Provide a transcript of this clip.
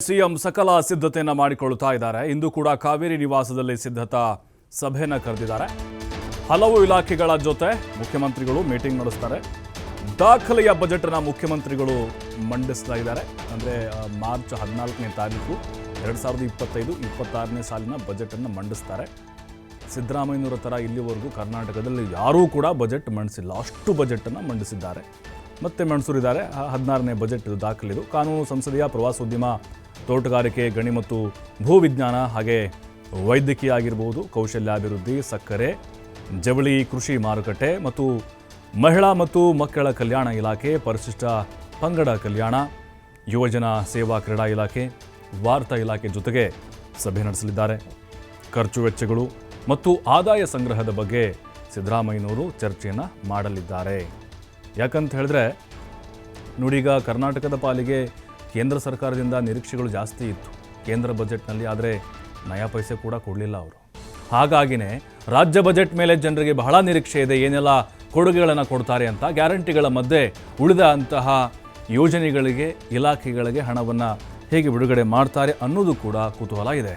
CM ಸಕಲ ಸಿದ್ಧತೆಯನ್ನು ಮಾಡಿಕೊಳ್ಳುತ್ತಾ ಇದ್ದಾರೆ. ಇಂದು ಕೂಡ ಕಾವೇರಿ ನಿವಾಸದಲ್ಲಿ ಸಿದ್ಧತಾ ಸಭೆಯನ್ನು ಕರೆದಿದ್ದಾರೆ. ಹಲವು ಇಲಾಖೆಗಳ ಜೊತೆ ಮುಖ್ಯಮಂತ್ರಿಗಳು ಮೀಟಿಂಗ್ ನಡೆಸ್ತಾರೆ. ದಾಖಲೆಯ ಬಜೆಟ್ ಅನ್ನು ಮುಖ್ಯಮಂತ್ರಿಗಳು ಮಂಡಿಸ್ತಾ ಇದ್ದಾರೆ. ಅಂದರೆ ಮಾರ್ಚ್ 14ನೇ ತಾರೀಕು 2025-26ನೇ ಸಾಲಿನ ಬಜೆಟ್ ಅನ್ನು ಮಂಡಿಸ್ತಾರೆ. ಸಿದ್ದರಾಮಯ್ಯನವರ ಥರ ಇಲ್ಲಿವರೆಗೂ ಕರ್ನಾಟಕದಲ್ಲಿ ಯಾರೂ ಕೂಡ ಬಜೆಟ್ ಮಂಡಿಸಿಲ್ಲ, ಅಷ್ಟು ಬಜೆಟನ್ನು ಮಂಡಿಸಿದ್ದಾರೆ. ಮತ್ತೆ ಮಂಡಿಸಿದ್ದಾರೆ. 16ನೇ ಬಜೆಟ್ ಇದು ದಾಖಲಿದು. ಕಾನೂನು, ಸಂಸದೀಯ, ಪ್ರವಾಸೋದ್ಯಮ, ತೋಟಗಾರಿಕೆ, ಗಣಿ ಮತ್ತು ಭೂವಿಜ್ಞಾನ, ಹಾಗೆ ವೈದ್ಯಕೀಯ ಆಗಿರ್ಬೋದು, ಕೌಶಲ್ಯಾಭಿವೃದ್ಧಿ, ಸಕ್ಕರೆ, ಜವಳಿ, ಕೃಷಿ ಮಾರುಕಟ್ಟೆ ಮತ್ತು ಮಹಿಳಾ ಮತ್ತು ಮಕ್ಕಳ ಕಲ್ಯಾಣ ಇಲಾಖೆ, ಪರಿಶಿಷ್ಟ ಪಂಗಡ ಕಲ್ಯಾಣ, ಯುವಜನ ಸೇವಾ ಕ್ರೀಡಾ ಇಲಾಖೆ, ವಾರ್ತಾ ಇಲಾಖೆ ಜೊತೆಗೆ ಸಭೆ ನಡೆಸಲಿದ್ದಾರೆ. ಖರ್ಚು ವೆಚ್ಚಗಳು ಮತ್ತು ಆದಾಯ ಸಂಗ್ರಹದ ಬಗ್ಗೆ ಸಿದ್ದರಾಮಯ್ಯನವರು ಚರ್ಚೆಯನ್ನು ಮಾಡಲಿದ್ದಾರೆ. ಯಾಕಂತ ಹೇಳಿದ್ರೆ ನೋಡೀಗ ಕರ್ನಾಟಕದ ಪಾಲಿಗೆ ಕೇಂದ್ರ ಸರ್ಕಾರದಿಂದ ನಿರೀಕ್ಷೆಗಳು ಜಾಸ್ತಿ ಇತ್ತು ಕೇಂದ್ರ ಬಜೆಟ್ನಲ್ಲಿ, ಆದರೆ ನಯಾ ಪೈಸೆ ಕೂಡ ಕೊಡಲಿಲ್ಲ ಅವರು. ಹಾಗಾಗಿನೇ ರಾಜ್ಯ ಬಜೆಟ್ ಮೇಲೆ ಜನರಿಗೆ ಬಹಳ ನಿರೀಕ್ಷೆ ಇದೆ, ಏನೆಲ್ಲ ಕೊಡುಗೆಗಳನ್ನು ಕೊಡ್ತಾರೆ ಅಂತ. ಗ್ಯಾರಂಟಿಗಳ ಮಧ್ಯೆ ಉಳಿದ ಅಂತಹ ಯೋಜನೆಗಳಿಗೆ, ಇಲಾಖೆಗಳಿಗೆ ಹಣವನ್ನು ಹೇಗೆ ಬಿಡುಗಡೆ ಮಾಡ್ತಾರೆ ಅನ್ನೋದು ಕೂಡ ಕುತೂಹಲ ಇದೆ.